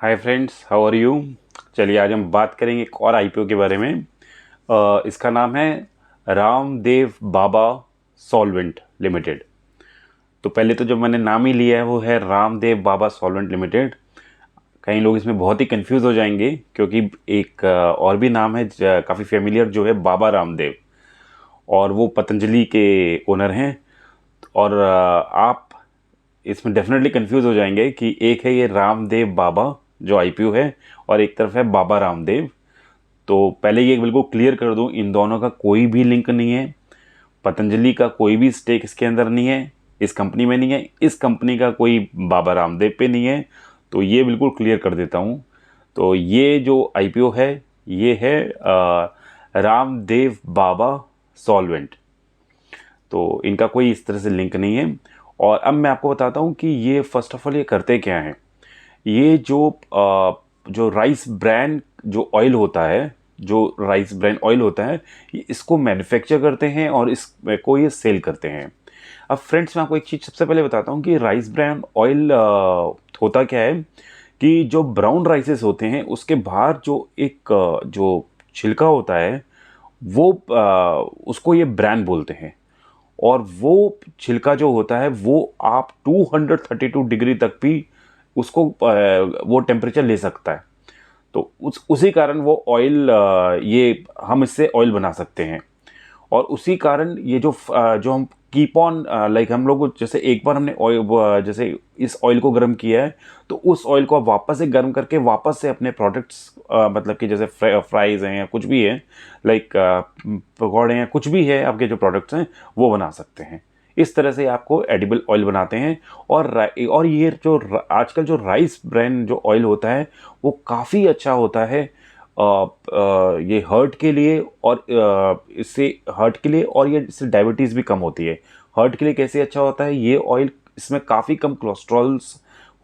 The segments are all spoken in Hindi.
Hi friends, how are you. चलिए आज हम बात करेंगे एक और आईपीओ के बारे में। इसका नाम है रामदेव बाबा सॉल्वेंट लिमिटेड। तो पहले तो जो मैंने नाम ही लिया है वो है रामदेव बाबा सॉल्वेंट लिमिटेड। कई लोग इसमें बहुत ही कंफ्यूज हो जाएंगे क्योंकि एक और भी नाम है काफ़ी फेमिलियर, जो है बाबा रामदेव, और वो पतंजलि के ओनर हैं। और आप इसमें डेफिनेटली कंफ्यूज हो जाएंगे कि एक है ये रामदेव बाबा जो आईपीओ है, और एक तरफ है बाबा रामदेव। तो पहले ये बिल्कुल क्लियर कर दूं, इन दोनों का कोई भी लिंक नहीं है। पतंजलि का कोई भी स्टेक इसके अंदर नहीं है, इस कंपनी में नहीं है, इस कंपनी का कोई बाबा रामदेव पे नहीं है। तो ये बिल्कुल क्लियर कर देता हूँ। तो ये जो आईपीओ है ये है रामदेव बाबा सॉल्वेंट। तो इनका कोई इस तरह से लिंक नहीं है। और अब मैं आपको बताता हूँ कि ये फर्स्ट ऑफ ऑल ये करते क्या हैं। ये जो राइस ब्रांड जो ऑयल होता है, जो राइस ब्रांड ऑयल होता है, ये इसको मैन्युफैक्चर करते हैं और इसको ये सेल करते हैं। अब फ्रेंड्स, मैं आपको एक चीज़ सबसे पहले बताता हूँ कि राइस ब्रांड ऑयल होता क्या है कि जो ब्राउन राइसेस होते हैं उसके बाहर जो एक जो छिलका होता है वो उसको ये ब्रांड बोलते हैं। और वो छिलका जो होता है वो आप 232 डिग्री तक भी उसको वो टेम्परेचर ले सकता है। तो उसी कारण वो ऑयल, ये हम इससे ऑयल बना सकते हैं। और उसी कारण ये जो हम कीप ऑन, लाइक हम लोग जैसे एक बार हमने ऑयल, जैसे इस ऑयल को गर्म किया है तो उस ऑयल को आप वापस से गर्म करके वापस से अपने प्रोडक्ट्स, मतलब कि जैसे फ्राइज़ हैं या कुछ भी है, लाइक पकौड़े हैं, कुछ भी है, आपके जो प्रोडक्ट्स हैं वो बना सकते हैं। इस तरह से आपको एडिबल ऑयल बनाते हैं। और ये जो आजकल जो राइस ब्रांड जो ऑयल होता है वो काफ़ी अच्छा होता है। ये हार्ट के लिए, और इससे हार्ट के लिए, और ये इससे डायबिटीज़ भी कम होती है। हार्ट के लिए कैसे अच्छा होता है ये ऑयल, इसमें काफ़ी कम कोलेस्ट्रॉल्स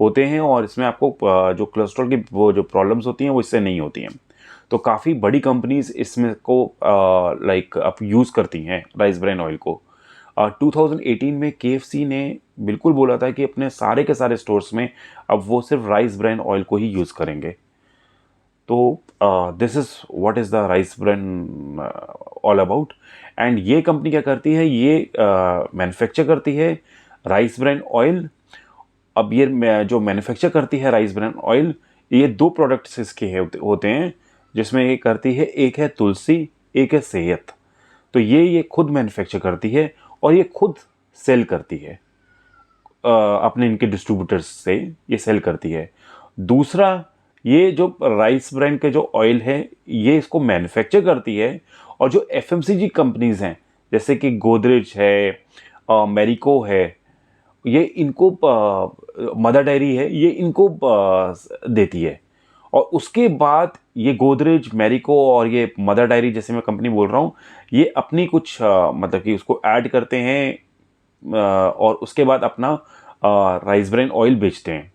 होते हैं और इसमें आपको जो कोलेस्ट्रॉल की वो जो प्रॉब्लम्स होती हैं वो इससे नहीं होती हैं। तो काफ़ी बड़ी कंपनीज इसमें को लाइक अब यूज़ करती हैं राइस ब्रान ऑयल को। 2018 में केएफसी ने बिल्कुल बोला था कि अपने सारे के सारे स्टोर्स में अब वो सिर्फ राइस ब्रान ऑयल को ही यूज़ करेंगे। तो this is what is the rice bran all about. And ये कंपनी क्या करती है, ये मैन्युफैक्चर करती है राइस ब्रान ऑयल। अब ये जो मैन्युफैक्चर करती है राइस ब्रान ऑयल, ये दो प्रोडक्ट्स इसके होते हैं जिसमें ये करती है, एक है तुलसी, एक है सेहत। तो ये खुद मैन्युफैक्चर करती है और ये खुद सेल करती है, अपने इनके डिस्ट्रीब्यूटर्स से ये सेल करती है। दूसरा, ये जो राइस ब्रांड के जो ऑयल है ये इसको मैन्युफैक्चर करती है। और जो एफएमसीजी कंपनीज हैं जैसे कि गोदरेज है, मैरिको है, ये इनको, मदर डायरी है, ये इनको देती है। और उसके बाद ये गोदरेज, मैरिको और ये मदर डायरी जैसे मैं कंपनी बोल रहा हूँ, ये अपनी कुछ मतलब कि उसको ऐड करते हैं, और उसके बाद अपना राइस ब्रान ऑयल बेचते हैं।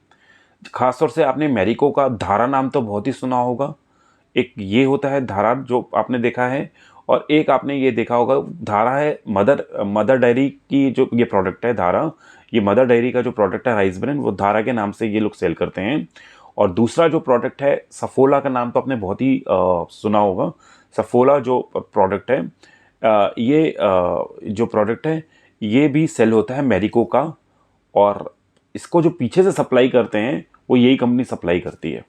खासतौर से आपने मैरिको का धारा नाम तो बहुत ही सुना होगा। एक ये होता है धारा जो आपने देखा है, और एक आपने ये देखा होगा धारा है मदर डायरी की जो ये प्रोडक्ट है धारा। ये मदर डायरी का जो प्रोडक्ट है राइस ब्रान, वो धारा के नाम से ये लोग सेल करते हैं। और दूसरा जो प्रोडक्ट है सफोला का नाम तो आपने बहुत ही सुना होगा। सफोला जो प्रोडक्ट है, ये जो प्रोडक्ट है ये भी सेल होता है मैरिको का। और इसको जो पीछे से सप्लाई करते हैं वो यही कंपनी सप्लाई करती है।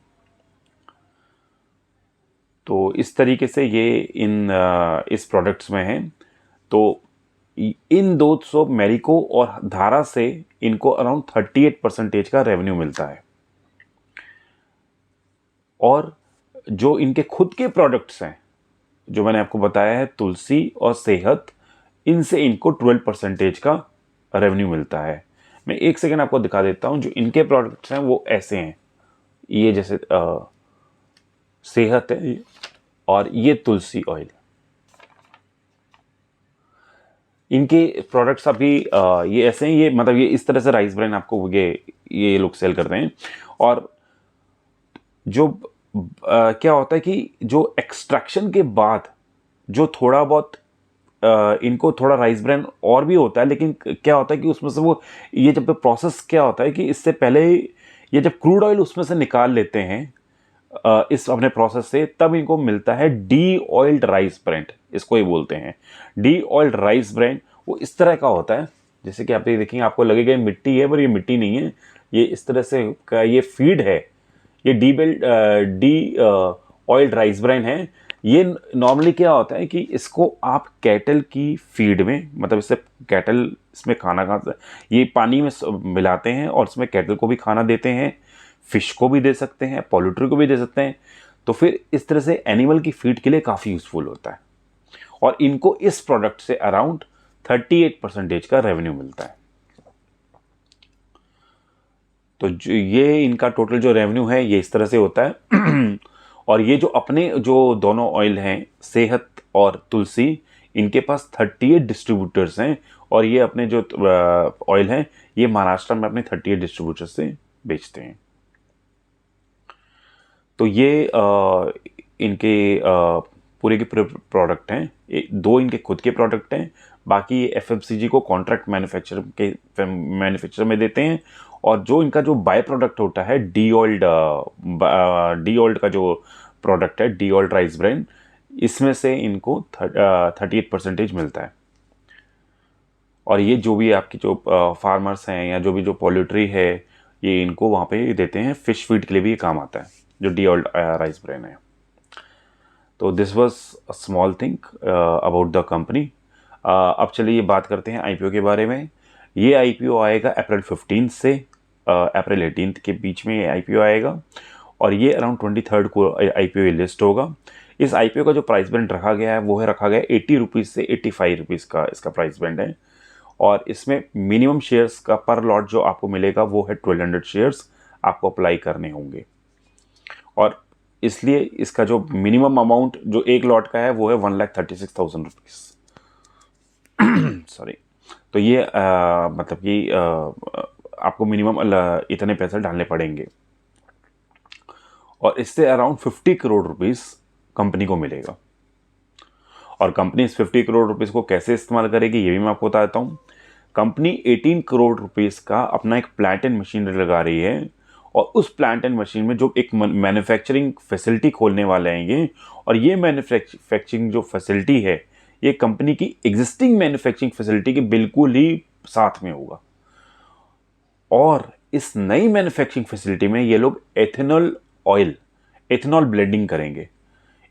तो इस तरीके से ये इस प्रोडक्ट्स में है। तो इन 200 मैरिको और धारा से इनको अराउंड 38% का रेवेन्यू मिलता है। और जो इनके खुद के प्रोडक्ट्स हैं जो मैंने आपको बताया है तुलसी और सेहत, इनसे इनको 12% का रेवेन्यू मिलता है। मैं एक सेकेंड आपको दिखा देता हूं। जो इनके प्रोडक्ट्स हैं वो ऐसे हैं, ये जैसे सेहत है और ये तुलसी ऑयल। इनके प्रोडक्ट्स अभी ये ऐसे हैं, ये मतलब ये इस तरह से राइस ब्रान आपको ये लोग सेल करते हैं। और जो क्या होता है कि जो एक्सट्रैक्शन के बाद जो थोड़ा बहुत इनको थोड़ा राइस ब्रान और भी होता है, लेकिन क्या होता है कि उसमें से वो ये जब प्रोसेस क्या होता है कि इससे पहले ये जब क्रूड ऑयल उसमें से निकाल लेते हैं इस अपने प्रोसेस से, तब इनको मिलता है डी ऑयल्ड राइस ब्रांड, इसको ही बोलते हैं डी ऑयल्ड राइस ब्रांड। वो इस तरह का होता है, जैसे कि आप ये देखेंगे आपको लगेगा ये मिट्टी है, पर ये मिट्टी नहीं है, ये इस तरह से का ये फीड है, ये डी ऑयल्ड राइस ब्रांड है। ये नॉर्मली क्या होता है कि इसको आप कैटल की फीड में, मतलब इससे कैटल इसमें खाना खाता ये पानी में मिलाते हैं और इसमें कैटल को भी खाना देते हैं, फिश को भी दे सकते हैं, पोल्ट्री को भी दे सकते हैं। तो फिर इस तरह से एनिमल की फीड के लिए काफ़ी यूजफुल होता है और इनको इस प्रोडक्ट से अराउंड 38% का रेवेन्यू मिलता है। तो जो ये इनका टोटल जो रेवेन्यू है ये इस तरह से होता है। और ये जो अपने जो दोनों ऑयल हैं, सेहत और तुलसी, इनके पास 38 डिस्ट्रीब्यूटर्स हैं और ये अपने जो ऑयल हैं ये महाराष्ट्र में अपने 38 डिस्ट्रीब्यूटर्स से बेचते हैं। तो ये इनके पूरे के पूरे प्रोडक्ट हैं, दो इनके खुद के प्रोडक्ट हैं, बाकी एफएमसीजी को कॉन्ट्रैक्ट मैन्युफैक्चर में देते हैं। और जो इनका जो बाय प्रोडक्ट होता है डी ऑयल्ड का जो प्रोडक्ट है, डी ऑयल्ड राइस ब्रांड, इसमें से इनको 38% मिलता है। और ये जो भी आपकी जो फार्मर्स हैं या जो भी जो पोल्ट्री है, ये इनको वहाँ पे देते हैं, फिश फीड के लिए भी ये काम आता है जो डी ऑयल्ड राइस ब्रांड है। तो this was a small thing about the company. अब चलिए ये बात करते हैं आईपीओ के बारे में। ये आईपीओ आएगा अप्रैल 15 से अप्रैल 18 के बीच में ये आईपीओ आएगा और ये अराउंड 23 को आईपीओ लिस्ट होगा। इस आईपीओ का जो प्राइस बैंड रखा गया है वो है रखा गया 80 रुपीज़ से 85 रुपीज़ का इसका प्राइस बैंड है। और इसमें मिनिमम शेयर्स का पर लॉट जो आपको मिलेगा वो है 1200 शेयर्स आपको अप्लाई करने होंगे। और इसलिए इसका जो मिनिमम अमाउंट जो एक लॉट का है वो है 1,36,000 रुपीज़। सॉरी। तो ये मतलब कि आपको मिनिमम इतने पैसे डालने पड़ेंगे और इससे अराउंड 50 करोड़ रुपीस कंपनी को मिलेगा। और कंपनी इस 50 करोड़ रुपीस को कैसे इस्तेमाल करेगी ये भी मैं आपको बता देता हूँ। कंपनी 18 करोड़ रुपीस का अपना एक प्लांट एंड मशीनरी लगा रही है और उस प्लांट एंड मशीन में जो एक मैन्युफैक्चरिंग फैसिलिटी खोलने वाले हैं ये, और ये मैन्युफैक्चरिंग जो फैसिलिटी है ये कंपनी की एग्जिस्टिंग मैन्युफैक्चरिंग फैसिलिटी के बिल्कुल ही साथ में होगा। और इस नई मैन्युफैक्चरिंग फैसिलिटी में ये लोग एथेनॉल ब्लेंडिंग करेंगे।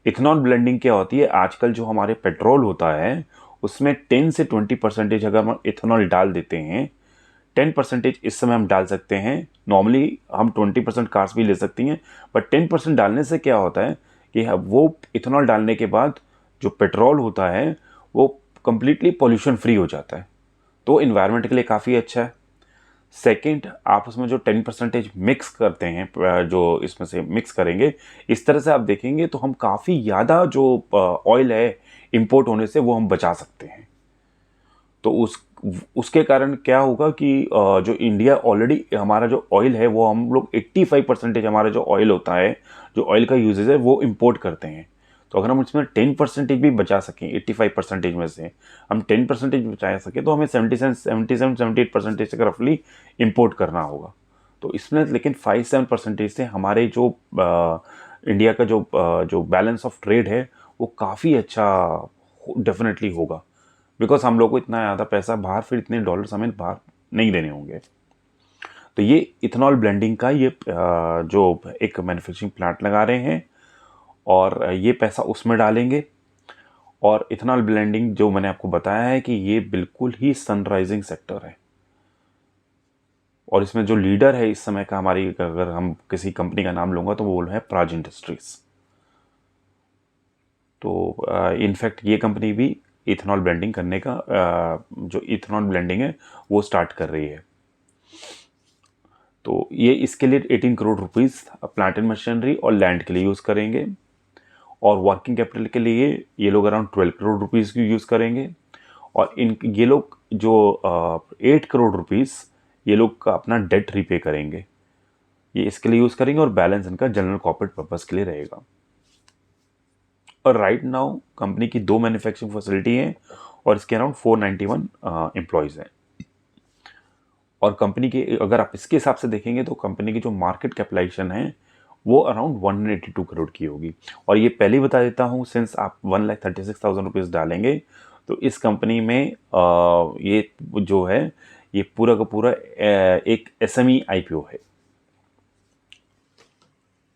इथेनॉल ब्लेंडिंग क्या होती है, आजकल जो हमारे पेट्रोल होता है उसमें 10 से 20% अगर हम इथेनॉल डाल देते हैं, 10% इस समय हम डाल सकते हैं। नॉर्मली हम 20% कार्स भी ले सकती हैं, बट 10% डालने से क्या होता है कि वो इथेनॉल डालने के बाद जो पेट्रोल होता है वो कंप्लीटली पॉल्यूशन फ्री हो जाता है, तो इन्वायरमेंट के लिए काफ़ी अच्छा है। सेकेंड, आप उसमें जो 10% मिक्स करते हैं, जो इसमें से मिक्स करेंगे, इस तरह से आप देखेंगे तो हम काफ़ी ज़्यादा जो ऑयल है इंपोर्ट होने से वो हम बचा सकते हैं। तो उसके कारण क्या होगा कि जो इंडिया ऑलरेडी हमारा जो ऑयल है वो हम लोग 85% हमारा जो ऑयल होता है, जो ऑयल का यूजेज है वो इंपोर्ट करते हैं। तो अगर हम इसमें 10% भी बचा सकें, 85% में से हम 10% बचा सकें, तो हमें 77-78% तक रफली इंपोर्ट करना होगा। तो इसमें लेकिन 5-7% से हमारे जो इंडिया का जो बैलेंस ऑफ ट्रेड है वो काफ़ी अच्छा डेफिनेटली होगा, बिकॉज हम लोग को इतना ज़्यादा पैसा बाहर, फिर इतने डॉलर्स हमें बाहर नहीं देने होंगे। तो ये इथेनॉल ब्लेंडिंग का ये जो एक मैन्युफैक्चरिंग प्लांट लगा रहे हैं और ये पैसा उसमें डालेंगे। और इथेनॉल ब्लेंडिंग जो मैंने आपको बताया है कि ये बिल्कुल ही सनराइजिंग सेक्टर है और इसमें जो लीडर है इस समय का हमारी, अगर हम किसी कंपनी का नाम लूँगा तो वो है प्राज इंडस्ट्रीज। तो इनफैक्ट ये कंपनी भी इथेनॉल ब्लेंडिंग करने का जो इथेनॉल ब्लेंडिंग है वो स्टार्ट कर रही है। तो ये इसके लिए 18 crore rupees plant and machinery और लैंड के लिए यूज़ करेंगे और वर्किंग कैपिटल के लिए ये लोग अराउंड 12 करोड़ रुपीस की यूज़ करेंगे। और ये लोग जो 8 करोड़ रुपीस ये लोग का अपना डेट रीपे करेंगे, ये इसके लिए यूज़ करेंगे और बैलेंस इनका जनरल कॉर्पोरेट पर्पस के लिए रहेगा। और राइट नाउ कंपनी की 2 मैन्युफैक्चरिंग फैसिलिटी हैं और इसके अराउंड 491 एम्प्लॉयज़ हैं। और कंपनी के अगर आप इसके हिसाब से देखेंगे तो कंपनी की जो मार्केट कैपिटलाइजेशन है वो अराउंड 182 करोड़ की होगी। और ये पहले ही बता देता हूँ, सिंस आप 1,36,000 रुपीज़ डालेंगे तो इस कंपनी में ये जो है ये पूरा का पूरा एक SME IPO है।